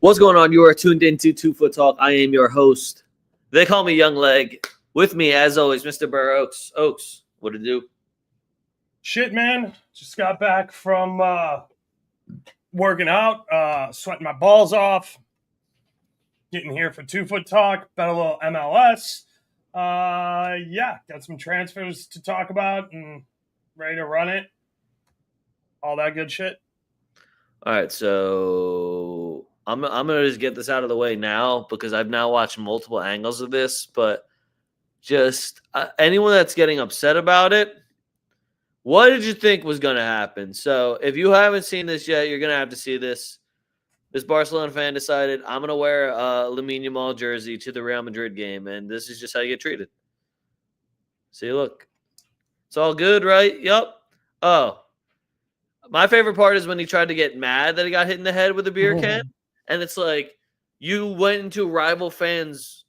What's going on? You are tuned into 2FootTalk. I am your host. They call me Young Leg. With me, as always, Mr. Burr Oaks. Oaks, what to do? Shit, man. Just got back from working out, sweating my balls off, getting here for 2FootTalk, bet a little MLS. Got some transfers to talk about and ready to run it. All that good shit. All right, so I'm gonna just get this out of the way now because I've now watched multiple angles of this. But just anyone that's getting upset about it, what did you think was gonna happen? So if you haven't seen this yet, you're gonna have to see this. This Barcelona fan decided I'm gonna wear a Lamine Yamal jersey to the Real Madrid game, and this is just how you get treated. See, look, it's all good, right? Yep. Oh. My favorite part is when he tried to get mad that he got hit in the head with a beer can. And it's like, you went into a rival fan's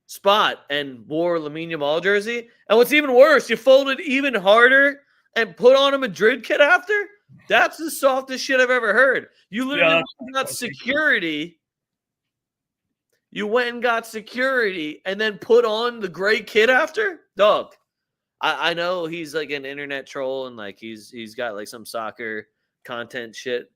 spot and wore a Lamine Yamal jersey. And what's even worse, you folded even harder and put on a Madrid kit after? That's the softest shit I've ever heard. You literally got security. You went and got security and then put on the gray kit after? Dog. I know he's like an internet troll and like he's got like some soccer content shit.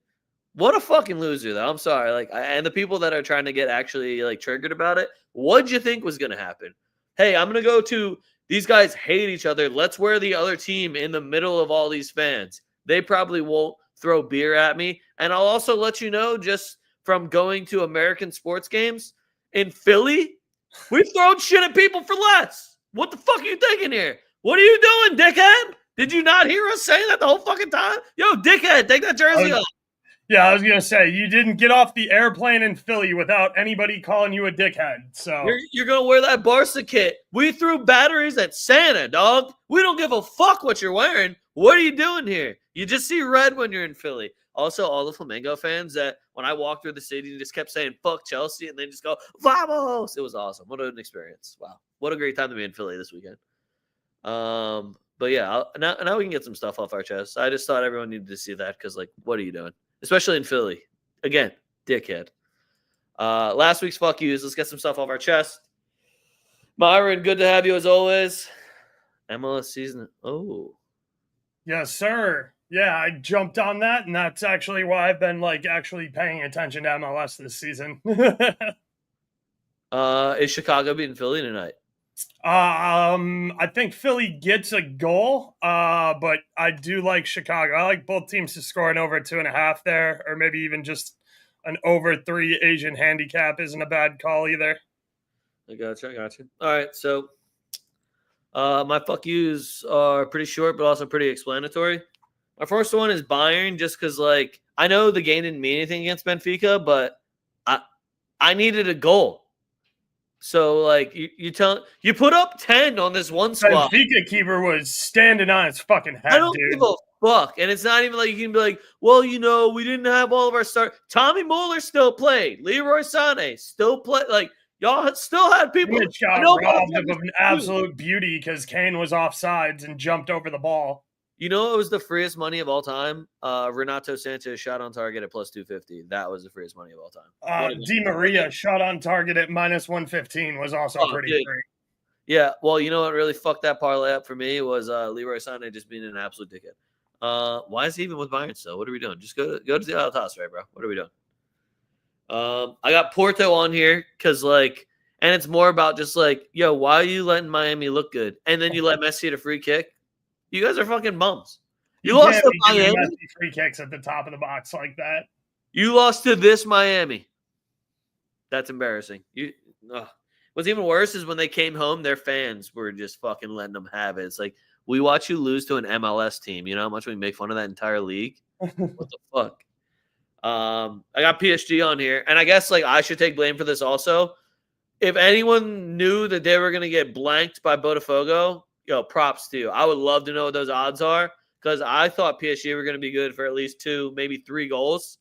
What a fucking loser though. I'm sorry. Like, and the people that are trying to get actually like triggered about it, what'd you think was gonna happen? Hey, I'm gonna go to these guys hate each other. Let's wear the other team in the middle of all these fans. They probably won't throw beer at me. And I'll also let you know, just from going to American sports games in Philly, we've thrown shit at people for less. What the fuck are you thinking here? What are you doing, dickhead? Did you not hear us saying that the whole fucking time? Yo, dickhead, take that jersey off. Yeah, I was going to say, you didn't get off the airplane in Philly without anybody calling you a dickhead. So You're going to wear that Barca kit. We threw batteries at Santa, dog. We don't give a fuck what you're wearing. What are you doing here? You just see red when you're in Philly. Also, all the Flamengo fans that when I walked through the city just kept saying, fuck Chelsea, and they just go, vamos. It was awesome. What an experience. Wow. What a great time to be in Philly this weekend. But yeah, now we can get some stuff off our chest. I just thought everyone needed to see that because, like, what are you doing? Especially in Philly. Again, dickhead. Last week's fuck yous. Let's get some stuff off our chest. Myron, good to have you as always. MLS season. Oh. Yes, sir. Yeah, I jumped on that, and that's actually why I've been, like, actually paying attention to MLS this season. Is Chicago beating Philly tonight? I think Philly gets a goal, but I do like Chicago. I like both teams to score an over 2.5 there, or maybe even just an over 3 Asian handicap isn't a bad call either. I got you. All right, so my fuck yous are pretty short, but also pretty explanatory. My first one is Bayern, just because, like, I know the game didn't mean anything against Benfica, but I needed a goal. So, like, you put up 10 on this one squad. Benfica keeper was standing on his fucking head, I don't give a fuck. And it's not even like you can be like, well, you know, we didn't have all of our start. Tommy Mueller still played. Leroy Sané still played. Like, y'all still had people. Mitch got robbed of an absolute beauty because Kane was offsides and jumped over the ball. You know it was the freest money of all time? Renato Sanchez shot on target at plus 250. That was the freest money of all time. Di Maria shot on target at minus 115 was also pretty free. Yeah, well, you know what really fucked that parlay up for me was Leroy Sané just being an absolute dickhead. Why is he even with Bayern still? What are we doing? Just go to the Altas, right, bro? What are we doing? I got Porto on here because, like, and it's more about just like, yo, why are you letting Miami look good? And then you let Messi hit a free kick? You guys are fucking bums. You lost to Miami. Free kicks at the top of the box like that. You lost to this Miami. That's embarrassing. What's even worse is when they came home, their fans were just fucking letting them have it. It's like, we watch you lose to an MLS team. You know how much we make fun of that entire league? What the fuck? I got PSG on here, and I guess like I should take blame for this also. If anyone knew that they were going to get blanked by Botafogo, yo, props to you. I would love to know what those odds are because I thought PSG were going to be good for at least 2, maybe 3 goals.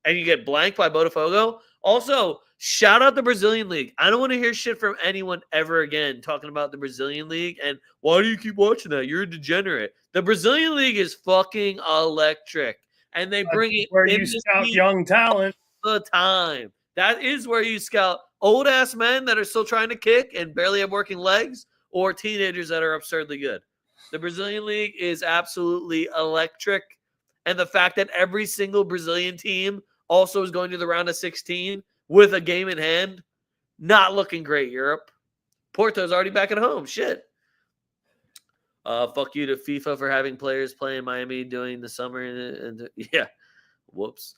And you get blanked by Botafogo. Also, shout out the Brazilian League. I don't want to hear shit from anyone ever again talking about the Brazilian League. And why do you keep watching that? You're a degenerate. The Brazilian League is fucking electric. And they bring it where you scout young talent. the time. That is where you scout old ass men that are still trying to kick and barely have working legs, or teenagers that are absurdly good. The Brazilian League is absolutely electric. And the fact that every single Brazilian team also is going to the round of 16 with a game in hand, not looking great, Europe. Porto's already back at home. Shit. Fuck you to FIFA for having players play in Miami during the summer. And yeah. Whoops.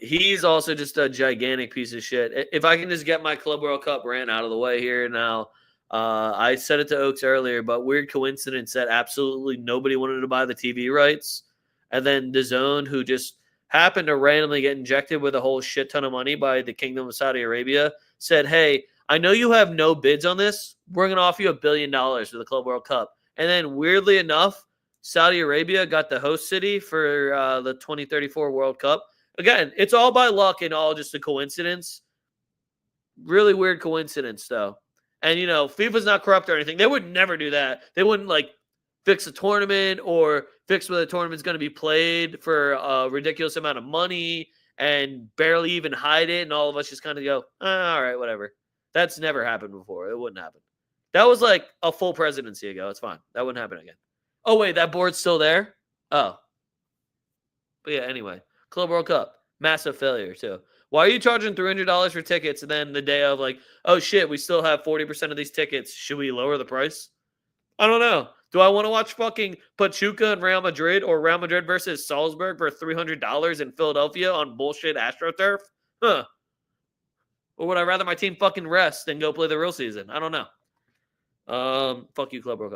He's also just a gigantic piece of shit. If I can just get my Club World Cup rant out of the way here now. I said it to Oaks earlier, but weird coincidence that absolutely nobody wanted to buy the TV rights. And then DAZN, who just happened to randomly get injected with a whole shit ton of money by the Kingdom of Saudi Arabia, said, hey, I know you have no bids on this. We're going to offer you $1 billion for the Club World Cup. And then weirdly enough, Saudi Arabia got the host city for the 2034 World Cup. Again, it's all by luck and all just a coincidence. Really weird coincidence, though. And, you know, FIFA's not corrupt or anything. They would never do that. They wouldn't, like, fix a tournament or fix where the tournament's going to be played for a ridiculous amount of money and barely even hide it. And all of us just kind of go, all right, whatever. That's never happened before. It wouldn't happen. That was like a full presidency ago. It's fine. That wouldn't happen again. Oh, wait, that board's still there? Oh. But yeah, anyway. Club World Cup. Massive failure, too. Why are you charging $300 for tickets and then the day of like, oh, shit, we still have 40% of these tickets. Should we lower the price? I don't know. Do I want to watch fucking Pachuca and Real Madrid or Real Madrid versus Salzburg for $300 in Philadelphia on bullshit AstroTurf? Huh. Or would I rather my team fucking rest and go play the real season? I don't know. Fuck you, Club World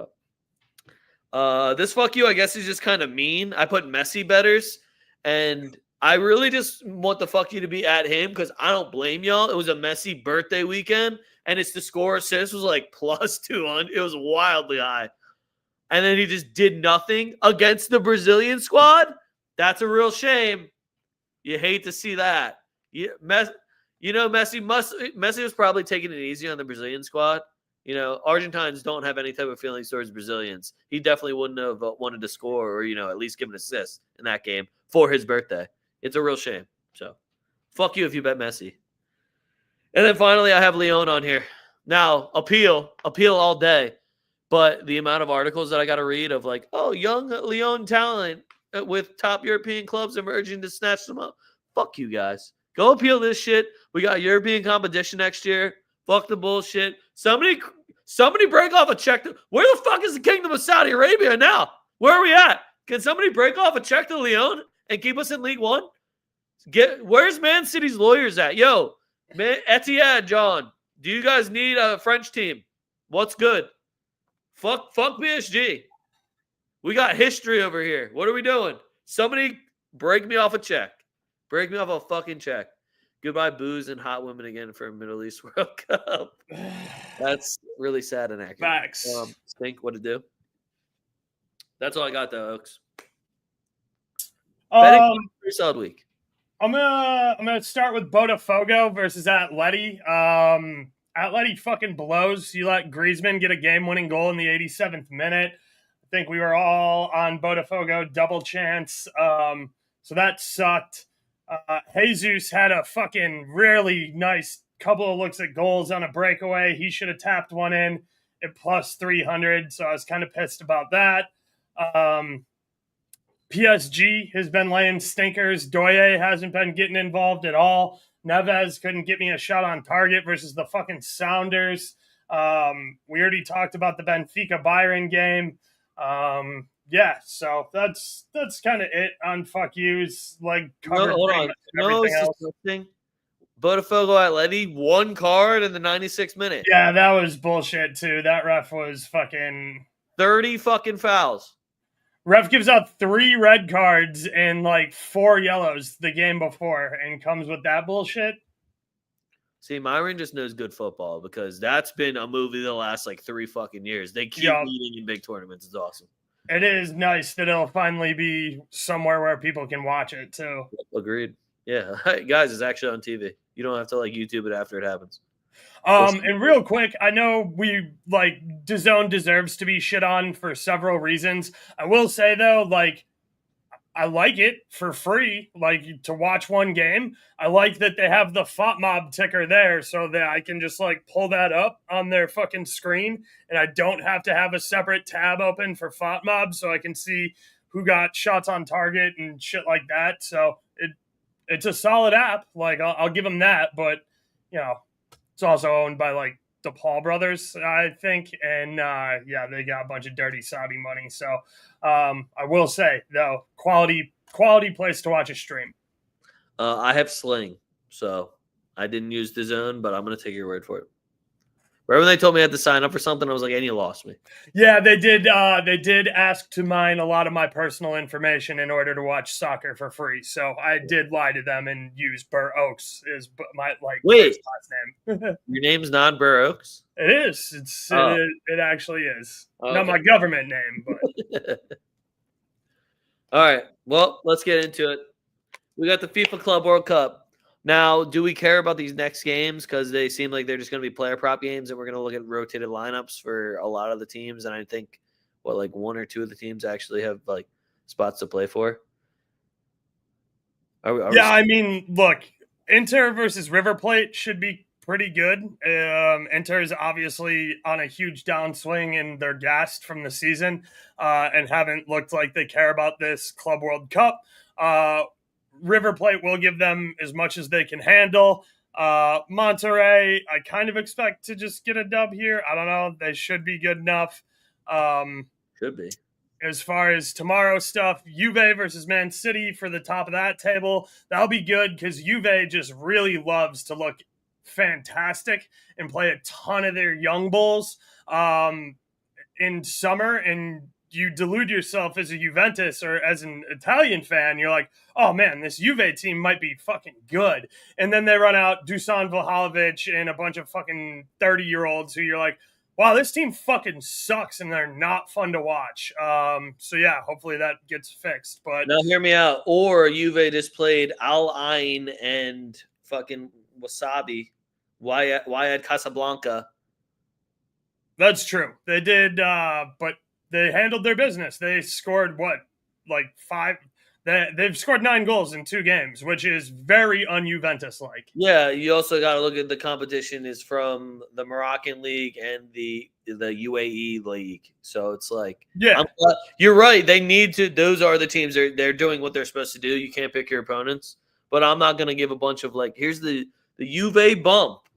Cup. This fuck you, I guess, is just kind of mean. I put Messi betters, and I really just want the fuck you to be at him because I don't blame y'all. It was a Messi birthday weekend, and it's the score assist was like plus 200. It was wildly high. And then he just did nothing against the Brazilian squad. That's a real shame. You hate to see that. Messi was probably taking it easy on the Brazilian squad. You know, Argentines don't have any type of feelings towards Brazilians. He definitely wouldn't have wanted to score or, you know, at least give an assist in that game for his birthday. It's a real shame. So, fuck you if you bet Messi. And then finally, I have Leon on here. Now, appeal all day. But the amount of articles that I got to read of like, oh, young Leon talent with top European clubs emerging to snatch them up. Fuck you guys. Go appeal this shit. We got European competition next year. Fuck the bullshit. Somebody break off a check. Where the fuck is the Kingdom of Saudi Arabia now? Where are we at? Can somebody break off a check to Leon and keep us in League One? Where's Man City's lawyers at? Yo, man, Etihad, John, do you guys need a French team? What's good? Fuck PSG. We got history over here. What are we doing? Somebody break me off a check. Break me off a fucking check. Goodbye, booze and hot women again for Middle East World Cup. That's really sad and accurate. Facts. Stink, what to do? That's all I got, though, Oaks. Pretty solid week. I'm gonna start with Botafogo versus Atleti. Atleti fucking blows. You let Griezmann get a game-winning goal in the 87th minute. I think we were all on Botafogo double chance. So that sucked. Jesus had a fucking really nice couple of looks at goals on a breakaway. He should have tapped one in at plus 300. So I was kind of pissed about that. PSG has been laying stinkers. Doye hasn't been getting involved at all. Neves couldn't get me a shot on target versus the fucking Sounders. We already talked about the Benfica Bayern game. Yeah, so that's kind of it on fuck yous. Like, hold on. Everything else. Botafogo Atleti, 1 card in the 96th minute. Yeah, that was bullshit too. That ref was fucking 30 fucking fouls. Ref gives out 3 red cards and like 4 yellows the game before and comes with that bullshit. See, Myron just knows good football because that's been a movie the last like 3 fucking years. They keep leading in big tournaments. It's awesome. It is nice that it'll finally be somewhere where people can watch it too. Agreed. Yeah. Guys, it's actually on TV. You don't have to like YouTube it after it happens. And real quick, I know we like DAZN deserves to be shit on for several reasons. I will say though, like I like it for free, like to watch one game. I like that they have the FOTMob ticker there so that I can just like pull that up on their fucking screen and I don't have to have a separate tab open for FOTMob so I can see who got shots on target and shit like that. So it's a solid app. Like I'll give them that, but you know, it's also owned by like the Paul brothers, I think, and yeah, they got a bunch of dirty Saudi money. So I will say though, quality place to watch a stream. I have Sling, so I didn't use the Zone, but I'm gonna take your word for it. Right when they told me I had to sign up for something, I was like, "And you lost me." Yeah, they did. They did ask to mine a lot of my personal information in order to watch soccer for free. So I did lie to them and use Burr Oaks is my like Wait, first last name. your name's not Burr Oaks? It is. It actually is. Oh, Not okay. my government name, but All right. Well, let's get into it. We got the FIFA Club World Cup. Now, do we care about these next games? Because they seem like they're just going to be player prop games, and we're going to look at rotated lineups for a lot of the teams. And I think, like one or two of the teams actually have like spots to play for. yeah, I mean, look, Inter versus River Plate should be pretty good. Inter is obviously on a huge downswing and they're gassed from the season and haven't looked like they care about this Club World Cup. River Plate will give them as much as they can handle. Monterrey, I kind of expect to just get a dub here. I don't know. They should be good enough. Should be. As far as tomorrow's stuff, Juve versus Man City for the top of that table. That'll be good because Juve just really loves to look fantastic and play a ton of their young bulls in summer. And you delude yourself as a Juventus or as an Italian fan. You're like, oh man, this Juve team might be fucking good. And then they run out Dusan Vlahovic and a bunch of fucking 30-year-olds who you're like, wow, this team fucking sucks and they're not fun to watch. So yeah, hopefully that gets fixed. But now hear me out. Or Juve just played Al Ain and fucking Wasabi, Wyatt Casablanca. That's true. They did, but they handled their business. They scored what, like five? They've scored 9 goals in 2 games, which is very un-Juventus like. Yeah, you also got to look at the competition is from the Moroccan league and the UAE league. So it's like, yeah, you're right. They need to. Those are the teams. They're doing what they're supposed to do. You can't pick your opponents. But I'm not going to give a bunch of like, here's the Juve bump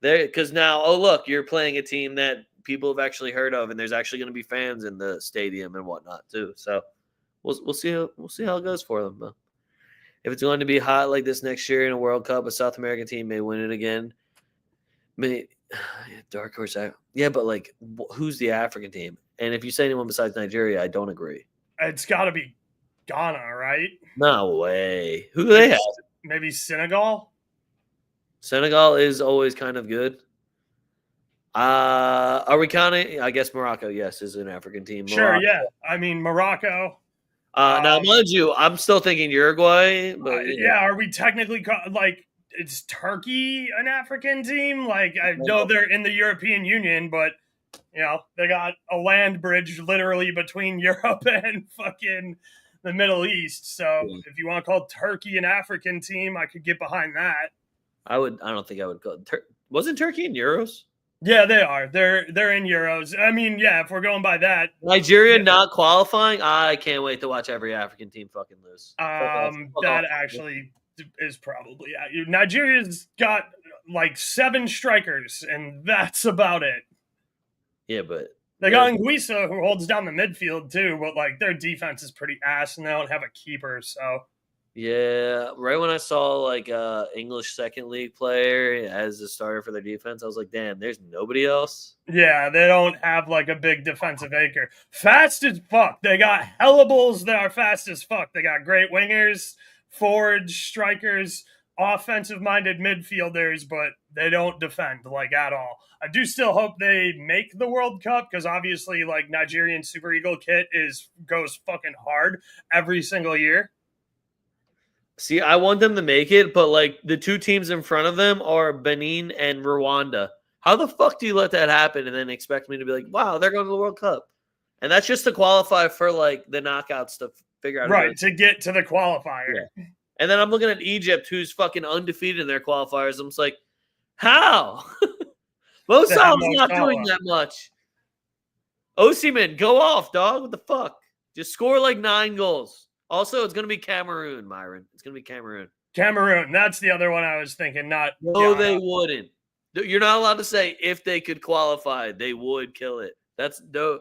there because now, oh look, you're playing a team that people have actually heard of, and there's actually going to be fans in the stadium and whatnot too. So. We'll see how it goes for them. But if it's going to be hot like this next year in a World Cup, a South American team may win it again. Dark horse. Yeah, but like, who's the African team? And if you say anyone besides Nigeria, I don't agree. It's got to be Ghana, right? No way. Who do they have? Maybe Senegal. Senegal is always kind of good. Are we counting? I guess Morocco, yes, is an African team. Sure, Morocco. yeah. I mean, Morocco. Now, mind you, I'm still thinking Uruguay. But yeah, are we technically like is Turkey an African team? Like I know they're in the European Union, but you know they got a land bridge literally between Europe and fucking the Middle East. So if you want to call Turkey an African team, I could get behind that. I don't think I would call. Wasn't Turkey in Euros? Yeah, they are. They're in Euros. I mean, yeah, if we're going by that. Nigeria not qualifying, I can't wait to watch every African team fucking lose. That actually is probably Nigeria's got like 7 strikers, and that's about it. Yeah, but they got Anguissa, who holds down the midfield too, but like their defense is pretty ass, and they don't have a keeper, so. Yeah, right when I saw like English second league player as a starter for their defense, I was like, damn, there's nobody else. Yeah, they don't have like a big defensive anchor. Fast as fuck. They got hella bulls that are fast as fuck. They got great wingers, forwards, strikers, offensive-minded midfielders, but they don't defend like at all. I do still hope they make the World Cup because obviously like Nigerian Super Eagle kit goes fucking hard every single year. See, I want them to make it, but like the 2 teams in front of them are Benin and Rwanda. How the fuck do you let that happen and then expect me to be like, wow, they're going to the World Cup? And that's just to qualify for like the knockouts to figure out. Right, to get to the qualifier. Yeah. And then I'm looking at Egypt, who's fucking undefeated in their qualifiers. I'm just like, how? Mo Salah's not doing that much. Osimhen, go off, dog. What the fuck? Just score like 9 goals. Also, it's going to be Cameroon, Myron. It's going to be Cameroon. Cameroon. That's the other one I was thinking. No, they wouldn't. You're not allowed to say if they could qualify, they would kill it. That's an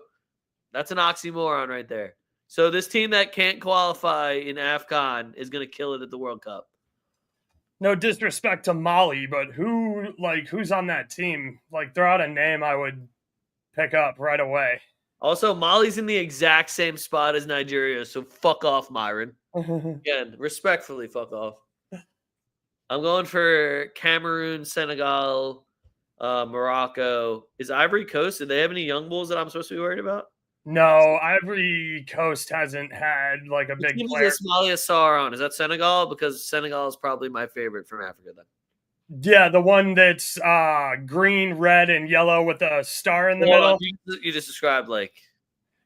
oxymoron right there. So this team that can't qualify in AFCON is going to kill it at the World Cup. No disrespect to Mali, but who's on that team? Like, throw out a name I would pick up right away. Also, Mali's in the exact same spot as Nigeria, so fuck off, Myron. Again, respectfully, fuck off. I'm going for Cameroon, Senegal, Morocco. Is Ivory Coast, do they have any young bulls that I'm supposed to be worried about? No, Ivory Coast hasn't had like a big player. Ismaila Sarr on. Is that Senegal? Because Senegal is probably my favorite from Africa then. Yeah, the one that's green, red, and yellow with a star in the middle. You just described like.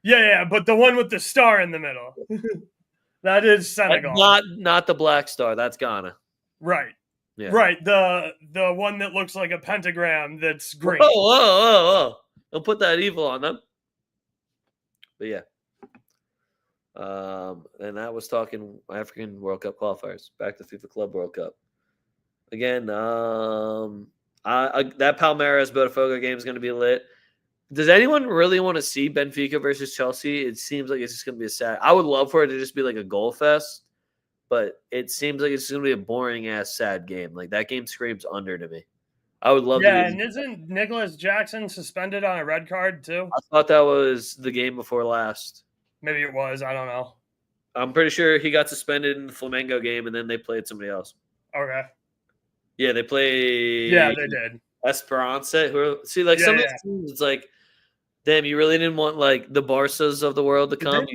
Yeah, but the one with the star in the middle. That is Senegal. Not the black star. That's Ghana. Right. Yeah. Right. The one that looks like a pentagram that's green. Whoa. Don't put that evil on them. But yeah. And that was talking African World Cup qualifiers. Back to FIFA Club World Cup. Again, that Palmeiras Botafogo game is going to be lit. Does anyone really want to see Benfica versus Chelsea? It seems like it's just going to be a sad. I would love for it to just be like a goal fest, but it seems like it's going to be a boring ass sad game. Like that game screams under to me. I would love. Yeah, and isn't Nicholas Jackson suspended on a red card too? I thought that was the game before last. Maybe it was. I don't know. I'm pretty sure he got suspended in the Flamengo game, and then they played somebody else. Okay. Yeah, they played. Yeah, they did. Esperance. Some of these teams, it's like, damn, you really didn't want like the Barças of the world to come.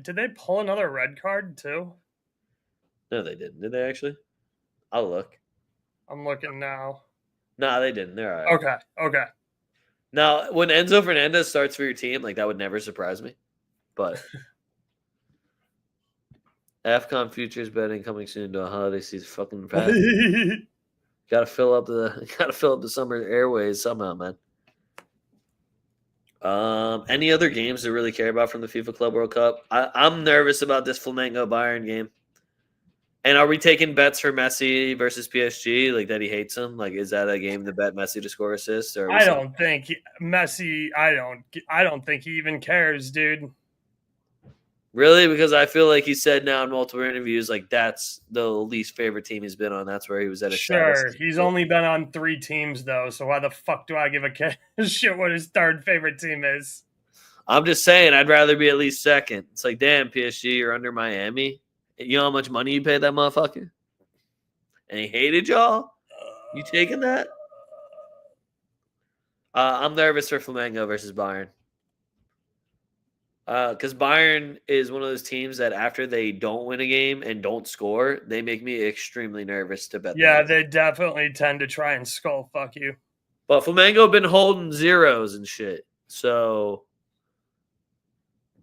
Did they pull another red card too? No, they didn't. Did they actually? I'll look. I'm looking now. No, they didn't. They're all right. Okay. Now, when Enzo Fernandez starts for your team, like that would never surprise me. But AFCON futures betting coming soon to a holiday season. Fucking fast. Gotta fill up the summer airways somehow, man. Any other games to really care about from the FIFA Club World Cup? I'm nervous about this Flamengo Bayern game. And are we taking bets for Messi versus PSG? Like that he hates him? Like is that a game to bet Messi to score assists? Or I don't think Messi. I don't think he even cares, dude. Really? Because I feel like he said now in multiple interviews, like that's the least favorite team he's been on. That's where he was at his status. He's only been on 3 teams though, so why the fuck do I give a shit what his third favorite team is? I'm just saying I'd rather be at least second. It's like, damn, PSG, you're under Miami. You know how much money you paid that motherfucker? And he hated y'all? You taking that? I'm nervous for Flamengo versus Bayern. Because Bayern is one of those teams that after they don't win a game and don't score, they make me extremely nervous to bet. Yeah, they definitely tend to try and skull fuck you. But Flamengo been holding zeros and shit. So,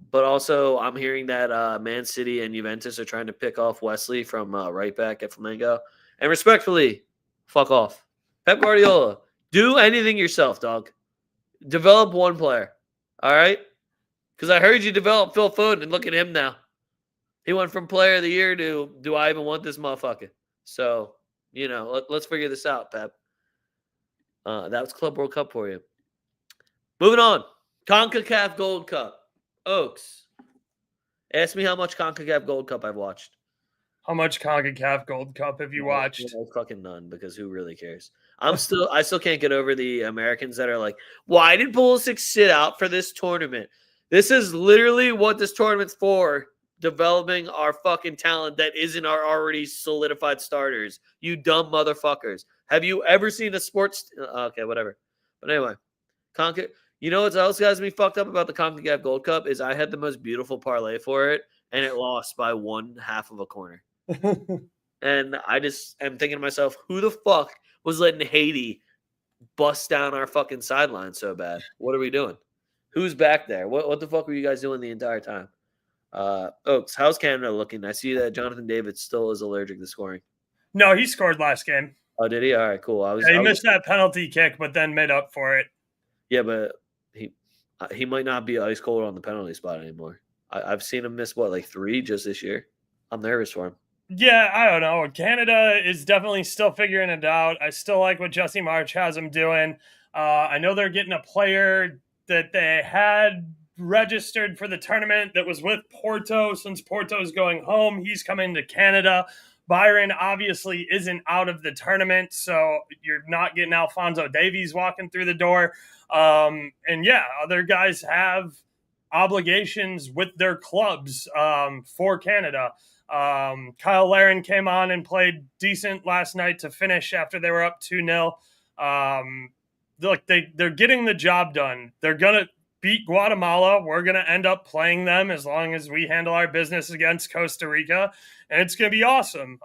but also I'm hearing that Man City and Juventus are trying to pick off Wesley from right back at Flamengo. And respectfully, fuck off. Pep Guardiola, do anything yourself, dog. Develop one player. All right? Because I heard you develop Phil Foden, and look at him now. He went from player of the year to, do I even want this motherfucker? So, let's figure this out, Pep. That was Club World Cup for you. Moving on. CONCACAF Gold Cup. Oaks. Ask me how much CONCACAF Gold Cup I've watched. How much CONCACAF Gold Cup have you watched? Fucking none, because who really cares? I still can't get over the Americans that are like, why did Pulisic sit out for this tournament? This is literally what this tournament's for, developing our fucking talent that isn't our already solidified starters. You dumb motherfuckers. Have you ever seen a sports... Okay, whatever. But anyway, you know what else has me fucked up about the CONCACAF Gold Cup is I had the most beautiful parlay for it, and it lost by 1/2 of a corner. And I just am thinking to myself, who the fuck was letting Haiti bust down our fucking sideline so bad? What are we doing? Who's back there? What the fuck were you guys doing the entire time? Oaks, how's Canada looking? I see that Jonathan David still is allergic to scoring. No, he scored last game. Oh, did he? All right, cool. Yeah, he missed that penalty kick, but then made up for it. Yeah, but he might not be ice cold on the penalty spot anymore. I've seen him miss like 3 just this year. I'm nervous for him. Yeah, I don't know. Canada is definitely still figuring it out. I still like what Jesse March has him doing. I know they're getting a player that they had registered for the tournament that was with Porto. Since Porto's going home, he's coming to Canada. Byron obviously isn't out of the tournament, so you're not getting Alphonso Davies walking through the door. And yeah, other guys have obligations with their clubs for Canada. Kyle Larin came on and played decent last night to finish after they were up 2-0. Look, they're getting the job done. They're going to beat Guatemala. We're going to end up playing them as long as we handle our business against Costa Rica. And it's going to be awesome.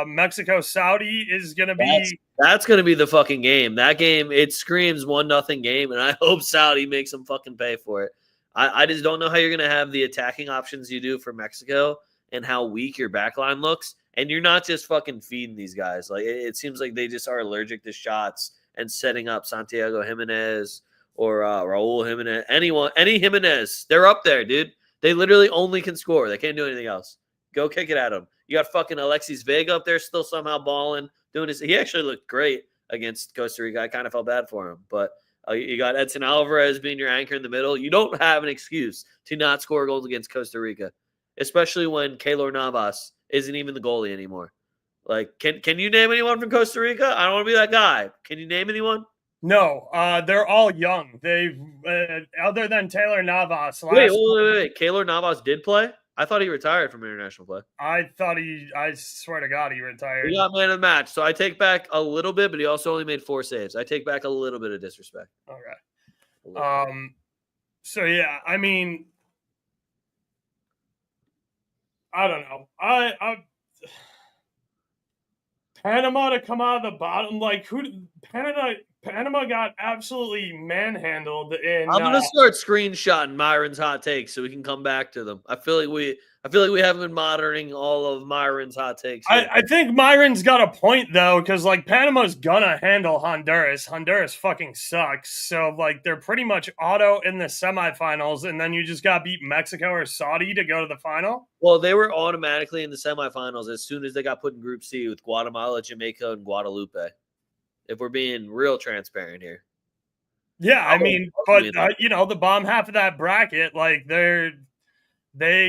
Mexico-Saudi is going to be... That's going to be the fucking game. That game, it screams 1-0 game, and I hope Saudi makes them fucking pay for it. I just don't know how you're going to have the attacking options you do for Mexico and how weak your backline looks. And you're not just fucking feeding these guys. Like it seems like they just are allergic to shots and setting up Santiago Jimenez or Raul Jimenez. Any Jimenez. They're up there, dude. They literally only can score. They can't do anything else. Go kick it at them. You got fucking Alexis Vega up there still somehow balling, doing his. He actually looked great against Costa Rica. I kind of felt bad for him. But you got Edson Alvarez being your anchor in the middle. You don't have an excuse to not score goals against Costa Rica, especially when Keylor Navas isn't even the goalie anymore. Like, can you name anyone from Costa Rica? I don't want to be that guy. Can you name anyone? No, they're all young. They've other than Taylor Navas. Wait. Keylor Navas did play? I thought he retired from international play. I swear to God, he retired. He got man of the match. So I take back a little bit, but he also only made 4 saves. I take back a little bit of disrespect. Okay. So yeah, I mean, I don't know. I Panama to come out of the bottom, like Panama got absolutely manhandled in. I'm gonna start screenshotting Myron's hot takes so we can come back to them. I feel like we haven't been monitoring all of Myron's hot takes. I think Myron's got a point though, because like Panama's gonna handle Honduras. Honduras fucking sucks. So like they're pretty much auto in the semifinals, and then you just got beat Mexico or Saudi to go to the final. Well, they were automatically in the semifinals as soon as they got put in Group C with Guatemala, Jamaica, and Guadalupe. If we're being real transparent here. Yeah, I mean, but the bottom half of that bracket, like they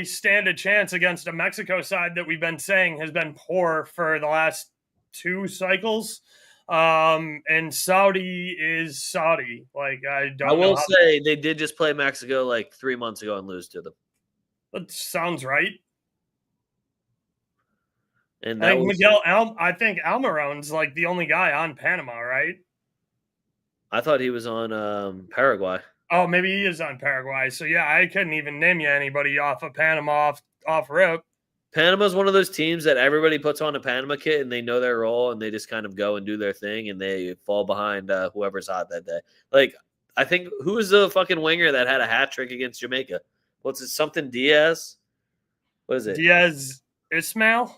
stand a chance against a Mexico side that we've been saying has been poor for the last 2 cycles. And Saudi is Saudi. Like I will say they did just play Mexico like 3 months ago and lose to them. That sounds right. And I think Almiron's like the only guy on Panama, right? I thought he was on Paraguay. Oh, maybe he is on Paraguay. So yeah, I couldn't even name you anybody off of Panama off rip. Panama's one of those teams that everybody puts on a Panama kit and they know their role and they just kind of go and do their thing and they fall behind whoever's hot that day. Like I think who was the fucking winger that had a hat trick against Jamaica? What's it? Something Diaz? What is it? Diaz Ismail?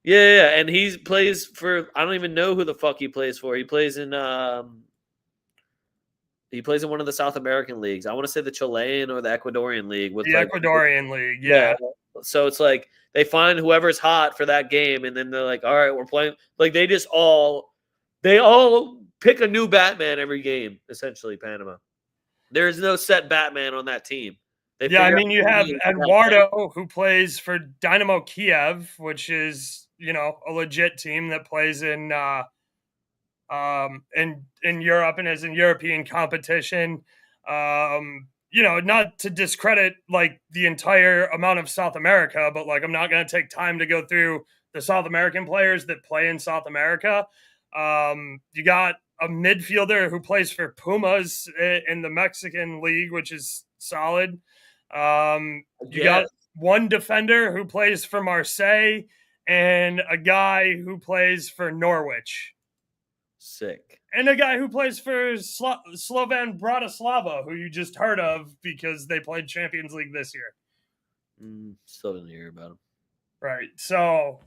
Yeah, and he plays for I don't even know who the fuck he plays for. He plays in one of the South American leagues. I want to say the Chilean or the Ecuadorian league. The Ecuadorian league, yeah. So it's like they find whoever's hot for that game, and then they're like, all right, we're playing. Like they all pick a new Batman every game, essentially, Panama. There is no set Batman on that team. I mean, you have Eduardo who plays for Dynamo Kiev, which is, a legit team that plays in Europe and is in European competition. Not to discredit like the entire amount of South America, but like I'm not going to take time to go through the South American players that play in South America. You got a midfielder who plays for Pumas in the Mexican league, which is solid. You got one defender who plays for Marseille and a guy who plays for Norwich. Sick. And a guy who plays for Slovan Bratislava, who you just heard of because they played Champions League this year. Still didn't hear about him. Right. So,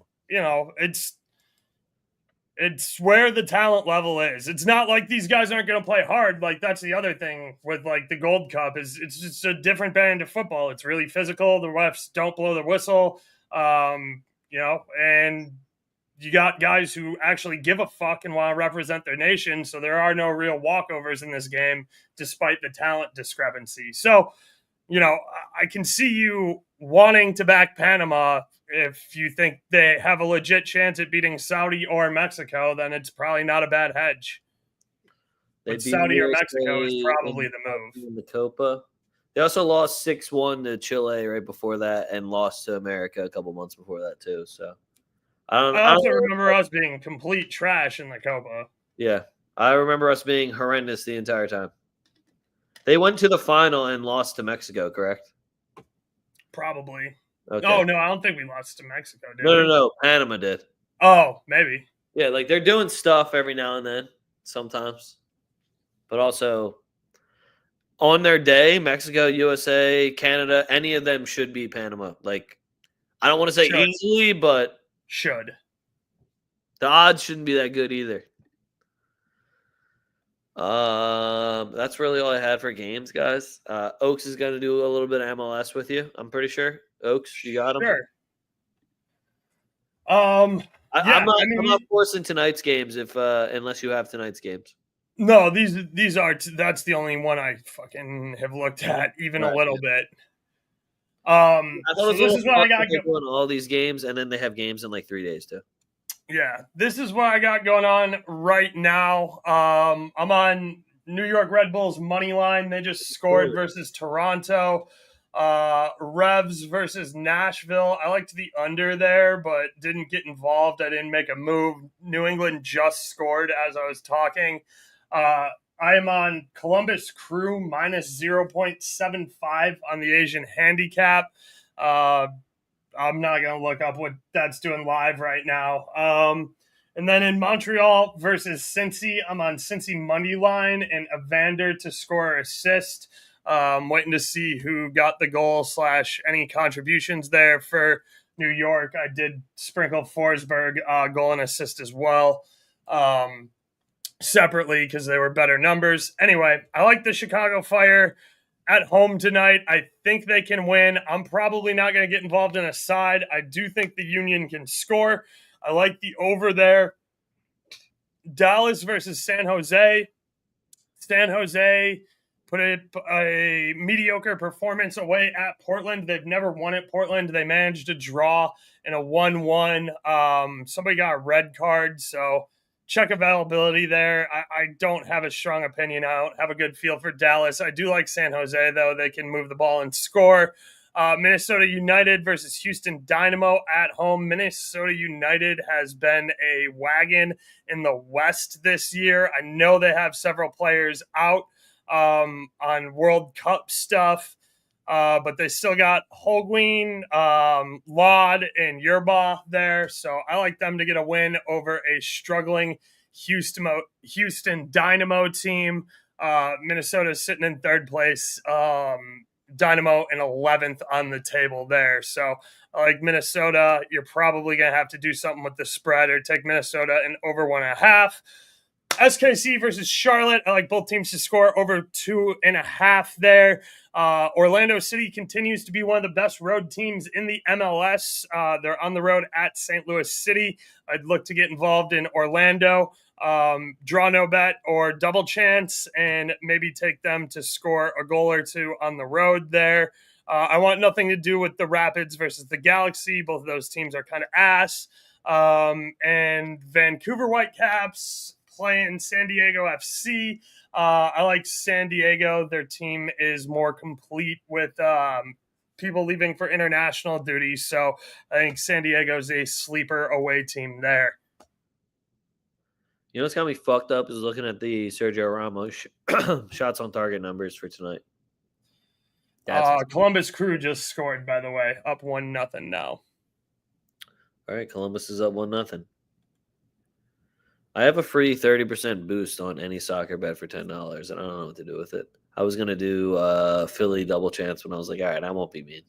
it's where the talent level is. It's not like these guys aren't going to play hard. Like, that's the other thing with like the Gold Cup is it's just a different brand of football. It's really physical. The refs don't blow the whistle. And you got guys who actually give a fuck and want to represent their nation. So there are no real walkovers in this game, despite the talent discrepancy. So, I can see you wanting to back Panama. If you think they have a legit chance at beating Saudi or Mexico, then it's probably not a bad hedge. But Saudi or Mexico is probably the move. In the Copa. They also lost 6-1 to Chile right before that and lost to America a couple months before that too. So I also remember us being complete trash in the Copa. Yeah. I remember us being horrendous the entire time. They went to the final and lost to Mexico, correct? Probably. Okay. Oh, no, I don't think we lost to Mexico, did we? No. Panama did. Oh, maybe. Yeah, like they're doing stuff every now and then, sometimes. But also, on their day, Mexico, USA, Canada, any of them should beat Panama. Like, I don't want to say easily, but should. The odds shouldn't be that good either. That's really all I had for games, guys. Oaks is going to do a little bit of MLS with you. I'm pretty sure. Oaks, you got him. Sure. I'm not forcing tonight's games unless you have tonight's games. No, these are. That's the only one I fucking have looked at even a little bit. So this is what I got going all these games, and then they have games in like 3 days too. Yeah, this is what I got going on right now. I'm on New York Red Bulls money line. They just scored versus Toronto. Revs versus Nashville. I liked the under there, but didn't get involved. I didn't make a move. New England just scored as I was talking. I am on Columbus Crew minus 0.75 on the Asian handicap. I'm not going to look up what that's doing live right now. And then in Montreal versus Cincy, I'm on Cincy money line and Evander to score or assist. Waiting to see who got the goal / any contributions there for New York. I did sprinkle Forsberg goal and assist as well separately because they were better numbers. Anyway, I like the Chicago Fire at home tonight. I think they can win. I'm probably not going to get involved in a side. I do think the Union can score. I like the over there. Dallas versus San Jose. San Jose put a mediocre performance away at Portland. They've never won at Portland. They managed to draw in a 1-1. Somebody got a red card, so check availability there. I don't have a strong opinion. I don't have a good feel for Dallas. I do like San Jose, though. They can move the ball and score. Minnesota United versus Houston Dynamo at home. Minnesota United has been a wagon in the West this year. I know they have several players out on World Cup stuff, but they still got Holguin, Laud, and Yerrrrrrrrr there. So I like them to get a win over a struggling Houston Dynamo team. Minnesota's sitting in third place. Dynamo in 11th on the table there. So I like Minnesota. You're probably going to have to do something with the spread or take Minnesota and over 1.5. SKC versus Charlotte. I like both teams to score over 2.5 there. Orlando City continues to be one of the best road teams in the MLS. They're on the road at St. Louis City. I'd look to get involved in Orlando. Draw no bet or double chance and maybe take them to score a goal or two on the road there. I want nothing to do with the Rapids versus the Galaxy. Both of those teams are kind of ass. And Vancouver Whitecaps playing San Diego FC. I like San Diego. Their team is more complete with people leaving for international duty. So I think San Diego's a sleeper away team there. You know what's got me fucked up is looking at the Sergio Ramos shots on target numbers for tonight. Columbus Crew just scored, by the way, up 1-0 now. All right, Columbus is up 1-0. I have a free 30% boost on any soccer bet for $10, and I don't know what to do with it. I was going to do Philly double chance when I was like, all right, I won't be mean.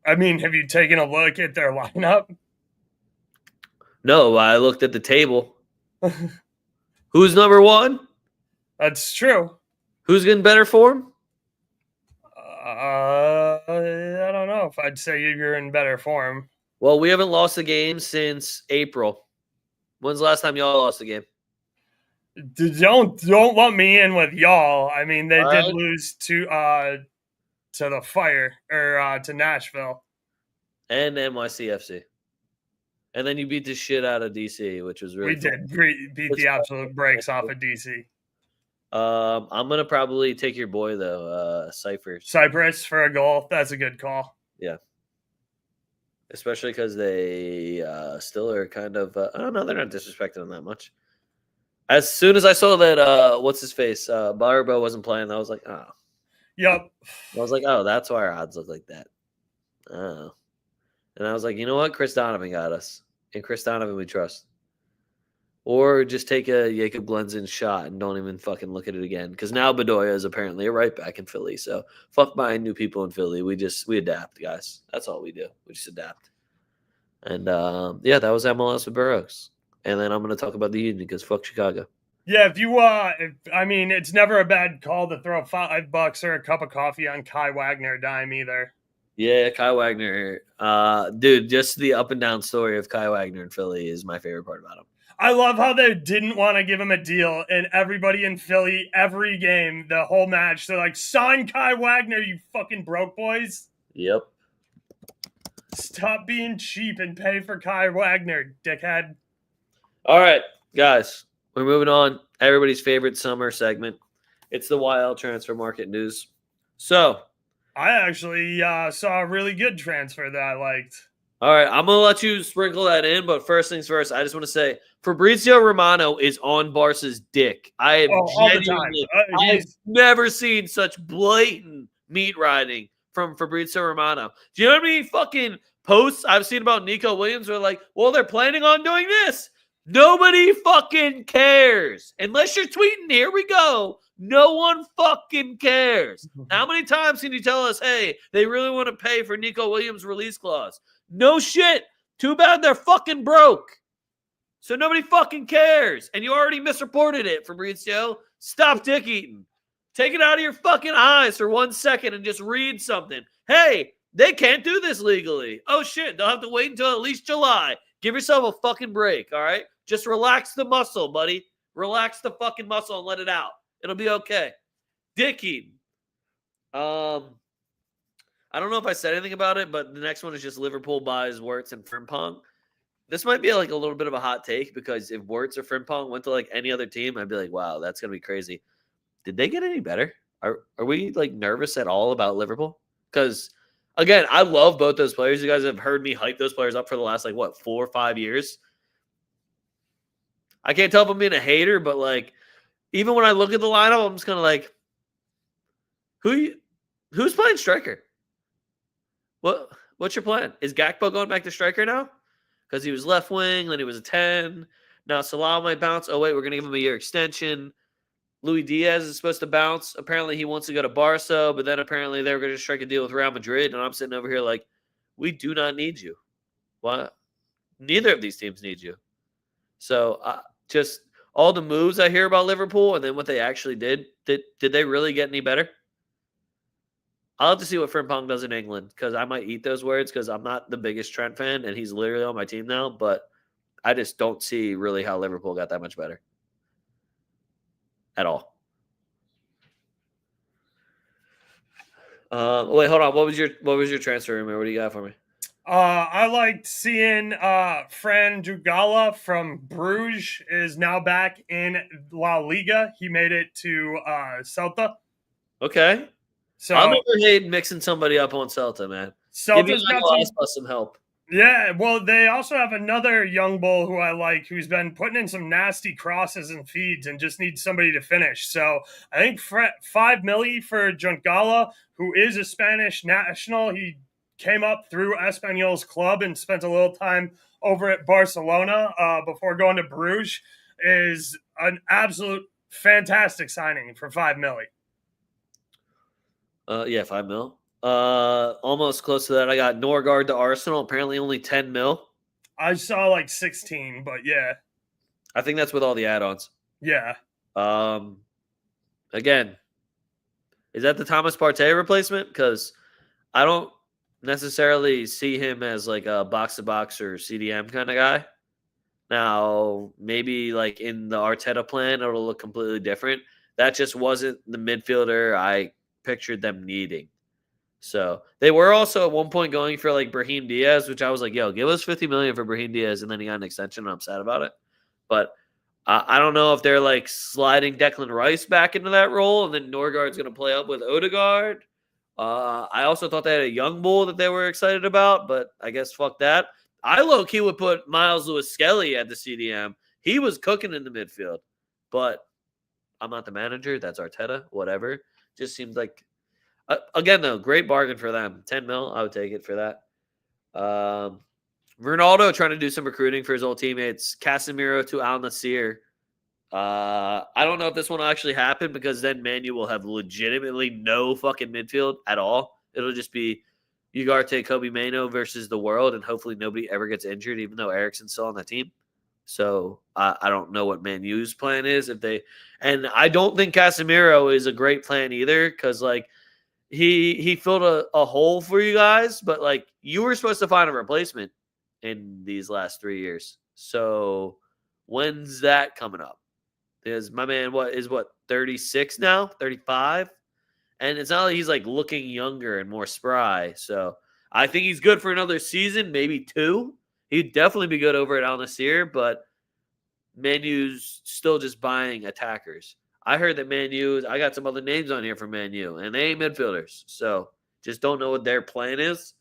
I mean, have you taken a look at their lineup? No, I looked at the table. Who's number one? That's true. Who's getting better form? I don't know if I'd say you're in better form. Well, we haven't lost a game since April. When's the last time y'all lost a game? Don't let me in with y'all. I mean, they All did right. lose to the Fire or to Nashville. And NYCFC. And then you beat the shit out of DC, which was really We fun. did beat the absolute brakes off of DC. I'm gonna probably take your boy though, Cyprus for a goal. That's a good call. Yeah, especially because they still are kind of. I don't know. They're not disrespecting them that much. As soon as I saw that, what's his face, Barbo wasn't playing, I was like, oh. Yep. I was like, oh, that's why our odds look like that. Oh. And I was like, you know what? Chris Donovan got us. And Chris Donovan we trust. Or just take a Jacob Glenson shot and don't even fucking look at it again. Because now Bedoya is apparently a right back in Philly. So fuck buying new people in Philly. We adapt, guys. That's all we do. We just adapt. And yeah, that was MLS with Burroughs. And then I'm going to talk about the Union because fuck Chicago. Yeah, if you I mean, it's never a bad call to throw $5 or a cup of coffee on Kai Wagner dime either. Yeah, Kai Wagner. Dude, just the up and down story of Kai Wagner in Philly is my favorite part about him. I love how they didn't want to give him a deal, and everybody in Philly, every game, the whole match, they're like, sign Kai Wagner, you fucking broke boys. Yep. Stop being cheap and pay for Kai Wagner, dickhead. All right, guys, we're moving on. Everybody's favorite summer segment. It's the YL transfer market news. So, I actually saw a really good transfer that I liked. All right, I'm going to let you sprinkle that in, but first things first, I just want to say Fabrizio Romano is on Barca's dick. I have all the time. I've never seen such blatant meat riding from Fabrizio Romano. Do you know how many fucking posts I've seen about Nico Williams where like, well, they're planning on doing this? Nobody fucking cares. Unless you're tweeting, here we go. No one fucking cares. How many times can you tell us, hey, they really want to pay for Nico Williams' release clause? No shit. Too bad they're fucking broke. So nobody fucking cares. And you already misreported it, Fabrizio. Stop dick eating. Take it out of your fucking eyes for 1 second and just read something. Hey, they can't do this legally. Oh shit, they'll have to wait until at least July. Give yourself a fucking break, all right? Just relax the muscle, buddy. Relax the fucking muscle and let it out. It'll be okay. Dick eating. I don't know if I said anything about it, but the next one is just Liverpool buys Wirtz and Frimpong. This might be like a little bit of a hot take because if Wirtz or Frimpong went to like any other team, I'd be like, wow, that's going to be crazy. Did they get any better? Are we like nervous at all about Liverpool? Because again, I love both those players. You guys have heard me hype those players up for the last like what 4 or 5 years. I can't tell if I'm being a hater, but like even when I look at the lineup, I'm just kind of like, who's playing striker? What's your plan? Is Gakpo going back to striker now? Because he was left wing, then he was a 10. Now Salah might bounce. Oh, wait, we're going to give him a year extension. Luis Diaz is supposed to bounce. Apparently, he wants to go to Barca, but then apparently they were going to strike a deal with Real Madrid. And I'm sitting over here like, we do not need you. What? Neither of these teams need you. So just all the moves I hear about Liverpool and then what they actually did they really get any better? I'll have to see what Frimpong does in England because I might eat those words because I'm not the biggest Trent fan and he's literally on my team now, but I just don't see really how Liverpool got that much better at all. Wait, hold on. What was your transfer rumor? What do you got for me? I liked seeing Fran Dugala from Bruges is now back in La Liga. He made it to Celta. Okay. So I'll never hate mixing somebody up on Celta, man. Celta's got some help. Yeah, well, they also have another young bull who I like who's been putting in some nasty crosses and feeds and just needs somebody to finish. So I think $5 million for Juncala, who is a Spanish national. He came up through Espanyol's club and spent a little time over at Barcelona before going to Bruges, is an absolute fantastic signing for $5 million. Yeah, $5 million. Almost close to that. I got Norgard to Arsenal. Apparently only 10 mil. I saw like 16, but yeah. I think that's with all the add-ons. Yeah. Again, is that the Thomas Partey replacement? Because I don't necessarily see him as like a box-to-box or CDM kind of guy. Now, maybe like in the Arteta plan, it'll look completely different. That just wasn't the midfielder I pictured them needing. So they were also at one point going for like Brahim Diaz, which I was like, yo, give us 50 million for Brahim Diaz. And then he got an extension and I'm sad about it. But I don't know if they're like sliding Declan Rice back into that role. And then Norgard's going to play up with Odegaard. I also thought they had a young bull that they were excited about, but I guess fuck that. I low-key would put Miles Lewis-Skelly at the CDM. He was cooking in the midfield. But I'm not the manager. That's Arteta. Whatever. Just seems like again, though, great bargain for them. 10 mil, I would take it for that. Ronaldo trying to do some recruiting for his old teammates. Casemiro to Al Nassr. I don't know if this one will actually happen because then Man U will have legitimately no fucking midfield at all. It'll just be Ugarte, Kobe Mano versus the world, and hopefully nobody ever gets injured, even though Ericsson's still on the team. So I don't know what Man U's plan is and I don't think Casemiro is a great plan either because like he filled a hole for you guys, but like you were supposed to find a replacement in these last 3 years. So when's that coming up? Because my man, what 36 now, 35, and it's not like he's like looking younger and more spry. So I think he's good for another season, maybe 2. He'd definitely be good over at Al Nassr, but Man U's still just buying attackers. I heard that Man U, I got some other names on here for Man U, and they ain't midfielders. So just don't know what their plan is.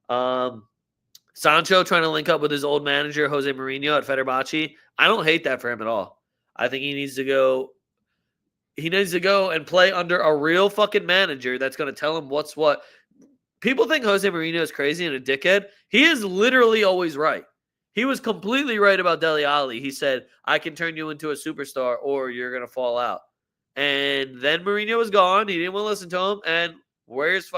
Sancho trying to link up with his old manager, Jose Mourinho at Fenerbahce. I don't hate that for him at all. I think he needs to go and play under a real fucking manager that's going to tell him what's what. People think Jose Mourinho is crazy and a dickhead. He is literally always right. He was completely right about Dele Alli. He said, I can turn you into a superstar or you're going to fall out. And then Mourinho was gone. He didn't want to listen to him. And where's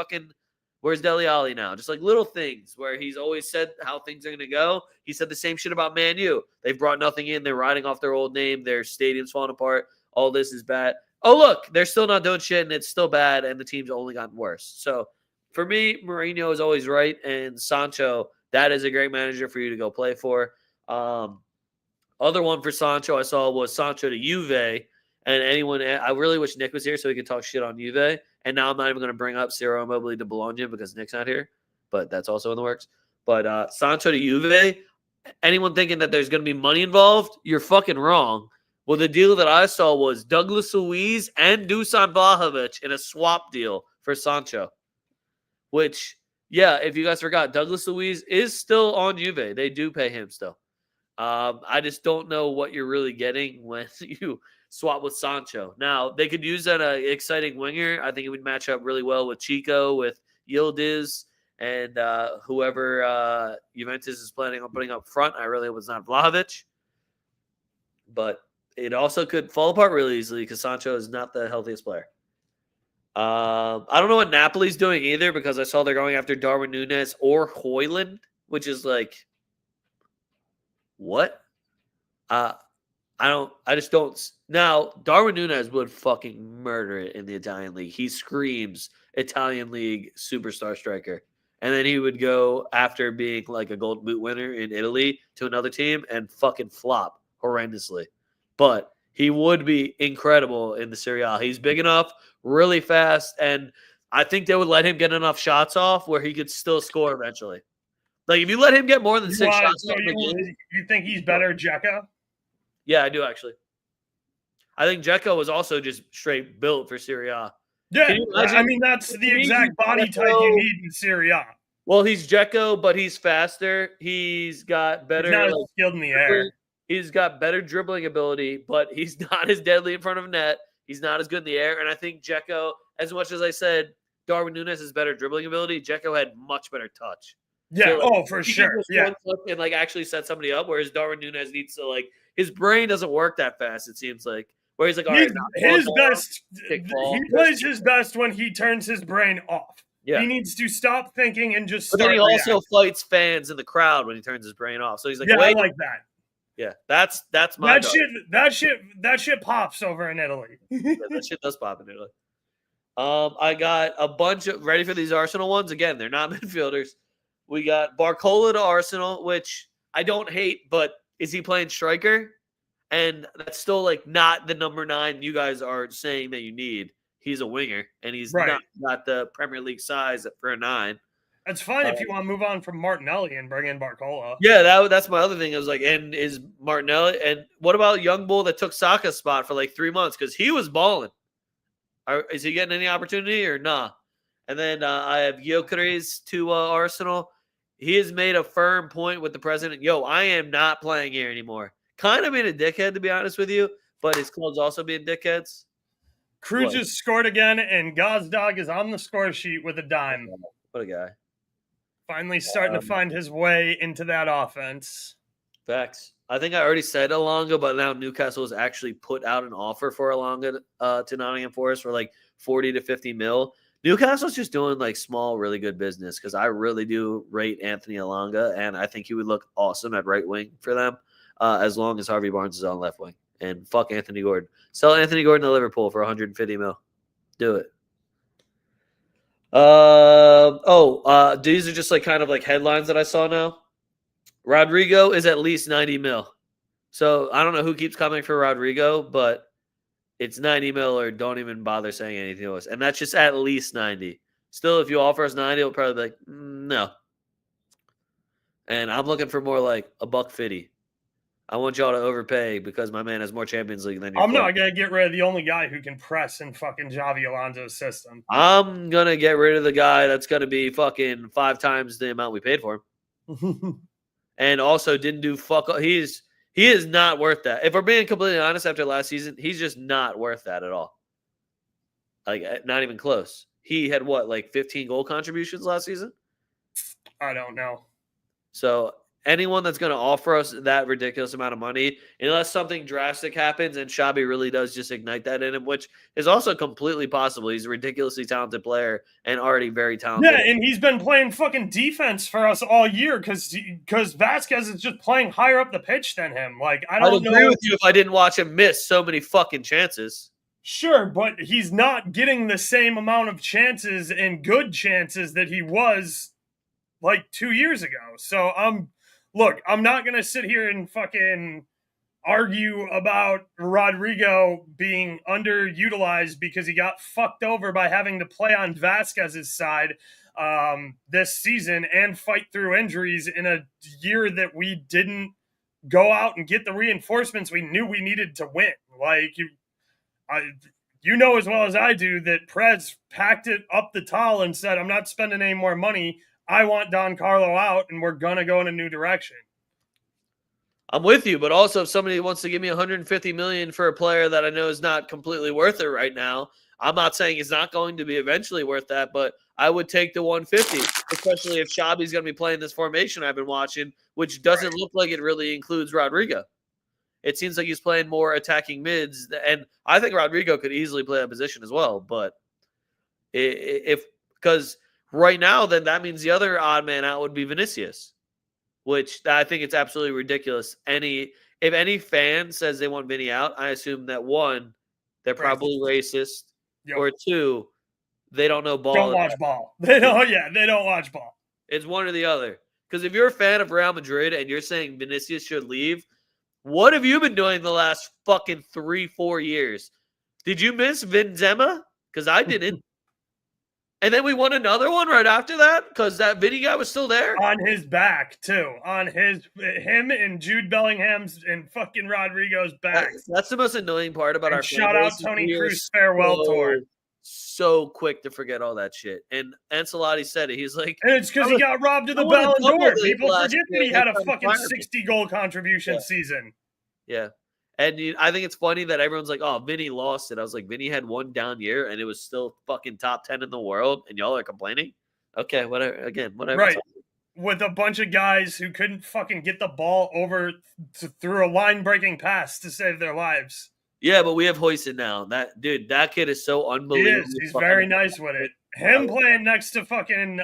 Dele Alli now? Just like little things where he's always said how things are going to go. He said the same shit about Man U. They've brought nothing in. They're riding off their old name. Their stadium's falling apart. All this is bad. Oh, look, they're still not doing shit and it's still bad and the team's only gotten worse. So for me, Mourinho is always right. And Sancho, that is a great manager for you to go play for. Other one for Sancho I saw was Sancho to Juve. And I really wish Nick was here so he could talk shit on Juve. And now I'm not even going to bring up Ciro Immobile to Bologna because Nick's not here. But that's also in the works. But Sancho to Juve, anyone thinking that there's going to be money involved, you're fucking wrong. Well, the deal that I saw was Douglas Luiz and Dusan Vlahovic in a swap deal for Sancho. Which, yeah, if you guys forgot, Douglas Luiz is still on Juve. They do pay him still. I just don't know what you're really getting when you swap with Sancho. Now, they could use an exciting winger. I think it would match up really well with Chico, with Yildiz, and whoever Juventus is planning on putting up front. I really hope it's not Vlahovic. But it also could fall apart really easily because Sancho is not the healthiest player. I don't know what Napoli's doing either because I saw they're going after Darwin Núñez or Højlund, which is like, what? I just don't. Now, Darwin Núñez would fucking murder it in the Italian league. He screams Italian league superstar striker. And then he would go after being like a gold boot winner in Italy to another team and fucking flop horrendously. But he would be incredible in the Serie A. He's big enough, really fast, and I think they would let him get enough shots off where he could still score eventually. Like, if you let him get more than 6 shots so you think he's better, Dzeko? Yeah, I do, actually. I think Dzeko was also just straight built for Serie A. Yeah, I mean, that's the exact body type you need in Serie A. Well, he's Dzeko, but he's faster. He's got better... He's not as skilled in the air. He's got better dribbling ability, but he's not as deadly in front of net. He's not as good in the air. And I think Dzeko, as much as I said Darwin Núñez has better dribbling ability, Dzeko had much better touch. Yeah, so, for sure. Yeah. And like actually set somebody up, whereas Darwin Núñez needs to like his brain doesn't work that fast, it seems like. Where he's like, all right, he plays his best when he turns his brain off. Yeah. He needs to stop thinking and just But then start he also reacting. fights fans in the crowd when he turns his brain off. So he's like, Yeah, I wait. like that. Yeah, that's my dog. That shit pops over in Italy. Yeah, that shit does pop in Italy. I got a bunch of ready for these Arsenal ones. Again, they're not midfielders. We got Barcola to Arsenal, which I don't hate, but is he playing striker? And that's still like not the number 9 you guys are saying that you need. He's a winger, and he's Right. not the Premier League size for a 9. That's fine if you want to move on from Martinelli and bring in Barcola. Yeah, that's my other thing. I was like, and is Martinelli? And what about young bull that took Saka's spot for like 3 months because he was balling? Is he getting any opportunity or nah? And then I have Gyökeres to Arsenal. He has made a firm point with the president. Yo, I am not playing here anymore. Kind of being a dickhead, to be honest with you, but his club's also being dickheads. Cruz just scored again, and Gazdag is on the score sheet with a dime. What a guy. Finally starting to find his way into that offense. Facts. I think I already said Elanga, but now Newcastle has actually put out an offer for Elanga to Nottingham Forest for like 40 to 50 mil. Newcastle's just doing like small, really good business because I really do rate Anthony Elanga, and I think he would look awesome at right wing for them as long as Harvey Barnes is on left wing. And fuck Anthony Gordon. Sell Anthony Gordon to Liverpool for 150 mil. Do it. These are just like kind of like headlines that I saw now. Rodrigo is at least 90 mil. So I don't know who keeps coming for Rodrigo, but it's 90 mil or don't even bother saying anything to us. And that's just at least 90. Still, if you offer us 90, it'll probably be like, no. And I'm looking for more like $150. I want y'all to overpay because my man has more Champions League than you. I'm not going to get rid of the only guy who can press in fucking Xavi Alonso's system. I'm going to get rid of the guy that's going to be fucking 5 times the amount we paid for him. And also didn't do fuck all. He is not worth that. If we're being completely honest, after last season, he's just not worth that at all. Like, not even close. He had what, like 15 goal contributions last season? I don't know. So anyone that's going to offer us that ridiculous amount of money, unless something drastic happens and Xabi really does just ignite that in him, which is also completely possible. He's a ridiculously talented player and already very talented. Yeah, and he's been playing fucking defense for us all year because Vasquez is just playing higher up the pitch than him. Like, I'd agree with you if I didn't watch him miss so many fucking chances. Sure, but he's not getting the same amount of chances and good chances that he was like 2 years ago. So look, I'm not going to sit here and fucking argue about Rodrigo being underutilized because he got fucked over by having to play on Vasquez's side this season and fight through injuries in a year that we didn't go out and get the reinforcements we knew we needed to win. Like, you know as well as I do that Prez packed it up the towel and said, I'm not spending any more money. I want Don Carlo out, and we're going to go in a new direction. I'm with you, but also if somebody wants to give me $150 million for a player that I know is not completely worth it right now, I'm not saying he's not going to be eventually worth that, but I would take the 150, especially if Xabi's going to be playing this formation I've been watching, which doesn't look like it really includes Rodrigo. It seems like he's playing more attacking mids, and I think Rodrigo could easily play that position as well. But because right now, then that means the other odd man out would be Vinicius, which I think it's absolutely ridiculous. If any fan says they want Vinny out, I assume that 1, they're probably racist, or 2, they don't know ball. Don't watch ball. They don't watch ball. It's one or the other. Because if you're a fan of Real Madrid and you're saying Vinicius should leave, what have you been doing the last fucking 3-4 years? Did you miss Benzema? Because I didn't. And then we won another one right after that because that Vinny guy was still there. On his back, too. On him and Jude Bellingham's and fucking Rodrigo's back. That's the most annoying part about our shout out Tony Cruz farewell tour. So quick to forget all that shit. And Ancelotti said it. He's like, and it's because he got robbed of the Ballon d'Or. People forget that he had a fucking 60-goal contribution season. Yeah. And I think it's funny that everyone's like, oh, Vinny lost it. I was like, Vinny had one down year, and it was still fucking top 10 in the world, and y'all are complaining? Okay, whatever. Again, whatever. Right. With a bunch of guys who couldn't fucking get the ball over through a line-breaking pass to save their lives. Yeah, but we have Hoyson now. That kid is so unbelievable. He is. He's very nice with it. Him playing next to fucking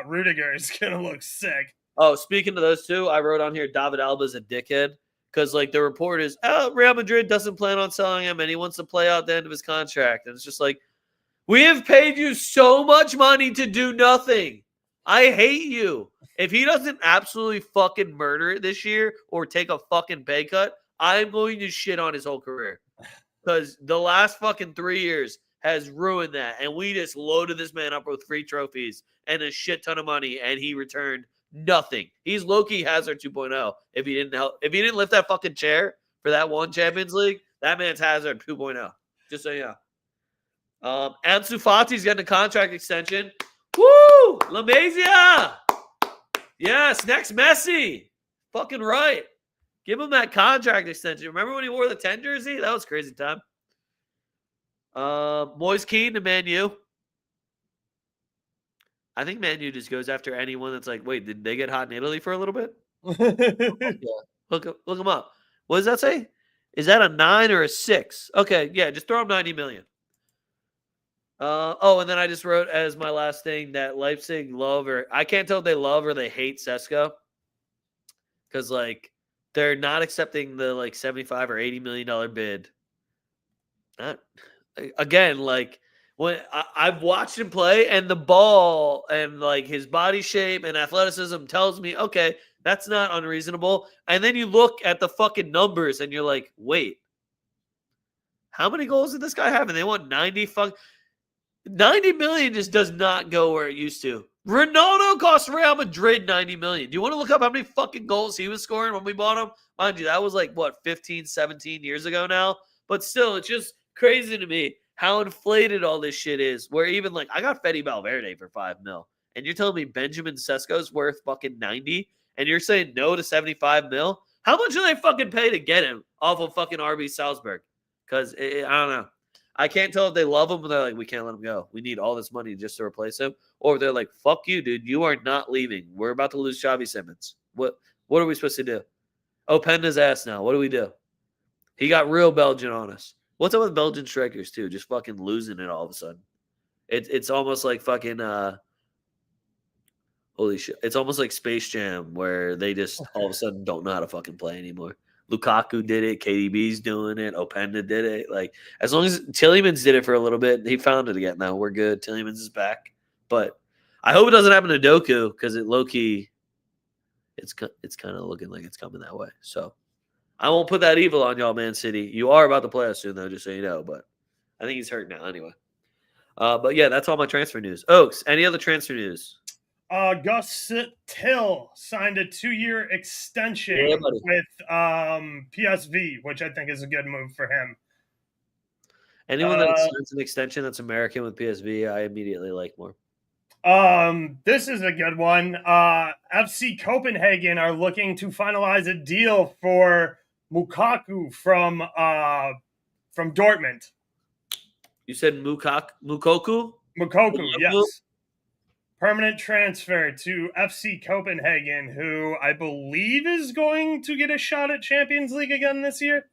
Rudiger is gonna look sick. Oh, speaking of those two, I wrote on here David Alba's a dickhead because like the report is, oh, Real Madrid doesn't plan on selling him and he wants to play out the end of his contract. And it's just like, we have paid you so much money to do nothing. I hate you. If he doesn't absolutely fucking murder it this year or take a fucking pay cut, I'm going to shit on his whole career. Because the last fucking 3 years has ruined that. And we just loaded this man up with free trophies and a shit ton of money, and he returned nothing. He's Loki Hazard 2.0. If he didn't lift that fucking chair for that one Champions League, that man's Hazard 2.0. Just so you know. Ansu Fati's getting a contract extension. Woo! La Masia! Yes, next Messi. Fucking right. Give him that contract extension. Remember when he wore the 10 jersey? That was crazy time. Moise Kean to Man U. I think Man U just goes after anyone that's like, wait, did they get hot in Italy for a little bit? Yeah. Look them up. What does that say? Is that a 9 or a 6? Okay, yeah, just throw him 90 million. And then I just wrote as my last thing that Leipzig I can't tell if they love or they hate Sesko. Because like they're not accepting the like $75 or $80 million bid. Again, like when I've watched him play and the ball and like his body shape and athleticism tells me, okay, that's not unreasonable. And then you look at the fucking numbers and you're like, wait, how many goals did this guy have? And they want 90 million just does not go where it used to. Ronaldo cost Real Madrid 90 million. Do you want to look up how many fucking goals he was scoring when we bought him? Mind you, that was like, 15, 17 years ago now? But still, it's just crazy to me how inflated all this shit is. Where even like, I got Fede Valverde for 5 mil. And you're telling me Benjamin Sesko's worth fucking 90? And you're saying no to 75 mil? How much do they fucking pay to get him off of fucking RB Salzburg? Because, I don't know. I can't tell if they love him, but they're like, we can't let him go. We need all this money just to replace him. Or they're like, fuck you, dude. You are not leaving. We're about to lose Xavi Simmons. What are we supposed to do? Oh, Penda's ass now. What do we do? He got real Belgian on us. What's up with Belgian strikers, too? Just fucking losing it all of a sudden. It's almost like fucking holy shit. It's almost like Space Jam where they just all of a sudden don't know how to fucking play anymore. Lukaku did it. KDB's doing it. Openda did it. Like, as long as Tielemans did it for a little bit, he found it again. Now we're good. Tielemans is back. But I hope it doesn't happen to Doku because it low-key, it's kind of looking like it's coming that way. So I won't put that evil on y'all, Man City. You are about to play us soon, though, just so you know. But I think he's hurt now anyway. But, yeah, that's all my transfer news. Oaks, any other transfer news? Gus Till signed a 2-year extension with PSV, which I think is a good move for him. Anyone that signs an extension that's American with PSV, I immediately like more. This is a good one. FC Copenhagen are looking to finalize a deal for Mukaku from Dortmund. You said Mukoku? Mukoku, yes. Permanent transfer to FC Copenhagen, who I believe is going to get a shot at Champions League again this year.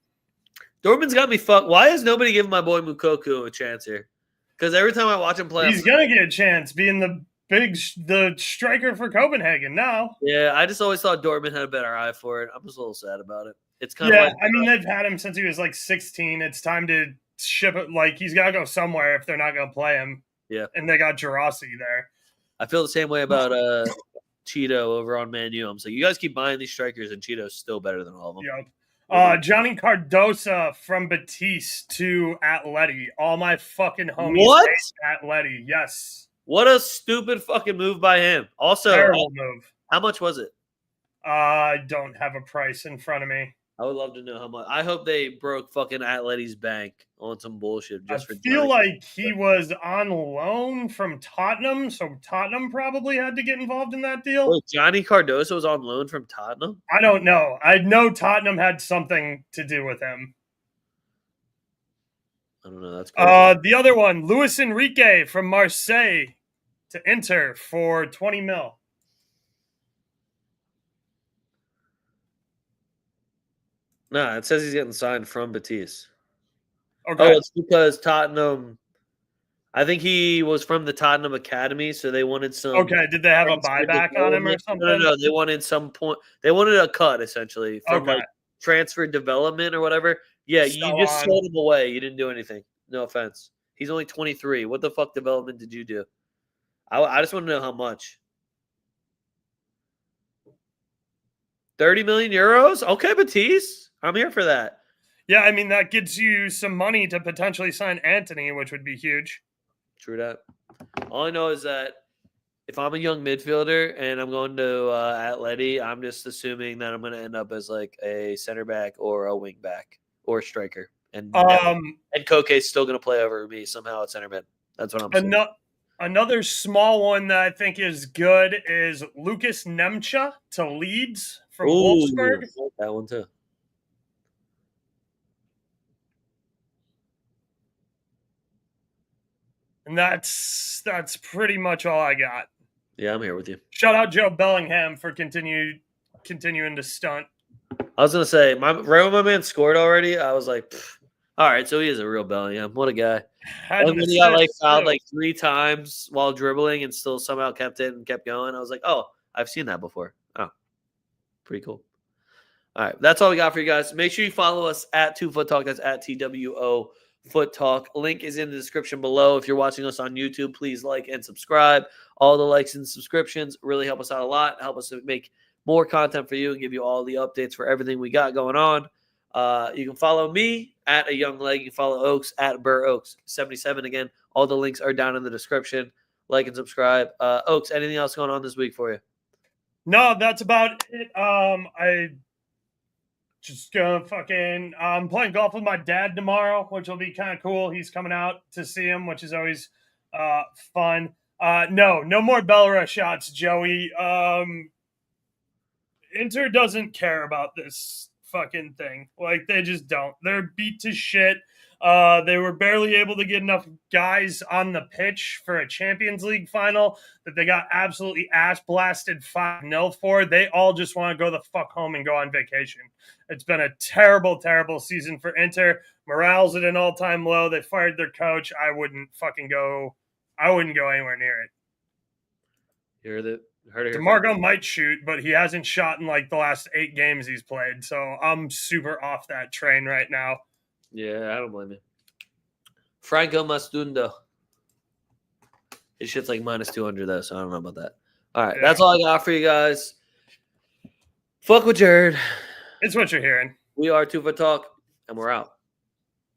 Dortmund's got me fucked. Why is nobody giving my boy Mukoku a chance here? Because every time I watch him play, he's going to get a chance being the striker for Copenhagen now. Yeah, I just always thought Dortmund had a better eye for it. I'm just a little sad about it. It's kind of I mean, they've had him since he was like 16. It's time to ship it. Like, he's got to go somewhere if they're not going to play him. Yeah. And they got Girassi there. I feel the same way about Cheeto over on Man U. I'm saying, you guys keep buying these strikers, and Cheeto's still better than all of them. Yep. Johnny Cardosa from Betis to Atleti. All my fucking homies hate Atleti. Yes. What a stupid fucking move by him. Also, terrible move. How much was it? I don't have a price in front of me. I would love to know how much. I hope they broke fucking Atleti's bank on some bullshit. I feel like he was on loan from Tottenham, so Tottenham probably had to get involved in that deal. Wait, Johnny Cardoso was on loan from Tottenham? I don't know. I know Tottenham had something to do with him. I don't know. That's crazy. The other one, Luis Enrique from Marseille to Inter for 20 mil. No, it says he's getting signed from Betis. Okay. Oh, it's because Tottenham. I think he was from the Tottenham Academy, so they wanted some. Okay, did they have a transfer buyback on him or development. something? No. They wanted some point. They wanted a cut essentially from Okay. like transfer development or whatever. Yeah, you So just on. sold him away. You didn't do anything. No offense. He's only 23. What the fuck development did you do? I just want to know how much. 30 million euros? Okay, Batiste. I'm here for that. Yeah, I mean, that gets you some money to potentially sign Anthony, which would be huge. True that. All I know is that if I'm a young midfielder and I'm going to Atleti, I'm just assuming that I'm going to end up as like a center back or a wing back or a striker. And Koke's still going to play over me somehow at center mid. That's what I'm saying. Another small one that I think is good is Lucas Nemcha to Leeds from Wolfsburg. I like that one too. And that's pretty much all I got. Yeah, I'm here with you. Shout out Joe Bellingham for continuing to stunt. I was gonna say, right when my man scored already, I was like, all right, so he is a real Bellingham. What a guy. And when he got like fouled like 3 times while dribbling and still somehow kept it and kept going, I was like, oh, I've seen that before. Oh, pretty cool. All right, that's all we got for you guys. Make sure you follow us at TwoFootTalk. That's at TWO Foot Talk. Link is in the description below. If you're watching us on YouTube, please like and subscribe. All the likes and subscriptions really help us out a lot. Help us to make more content for you and give you all the updates for everything we got going on. You can follow me at A Young Leg. You can follow Oaks at Burr Oaks 77. Again, all the links are down in the description. Like and subscribe. Oaks, anything else going on this week for you? No, that's about it. I just gonna I'm playing golf with my dad tomorrow, which will be kind of cool. He's coming out to see him, which is always fun. No more Belarus shots, Joey. Inter doesn't care about this fucking thing. Like, they just don't. They're beat to shit. They were barely able to get enough guys on the pitch for a Champions League final that they got absolutely ass blasted 5-0 for. They all just want to go the fuck home and go on vacation. It's been a terrible, terrible season for Inter. Morale's at an all-time low. They fired their coach. I wouldn't go anywhere near it. You heard it. DeMarco might shoot, but he hasn't shot in like the last 8 games he's played. So I'm super off that train right now. Yeah, I don't blame you. Franco Mastundo. His shit's like minus 200 though, so I don't know about that. All right, That's all I got for you guys. Fuck what you heard. It's what you're hearing. We are TwoFootTalk, and we're out.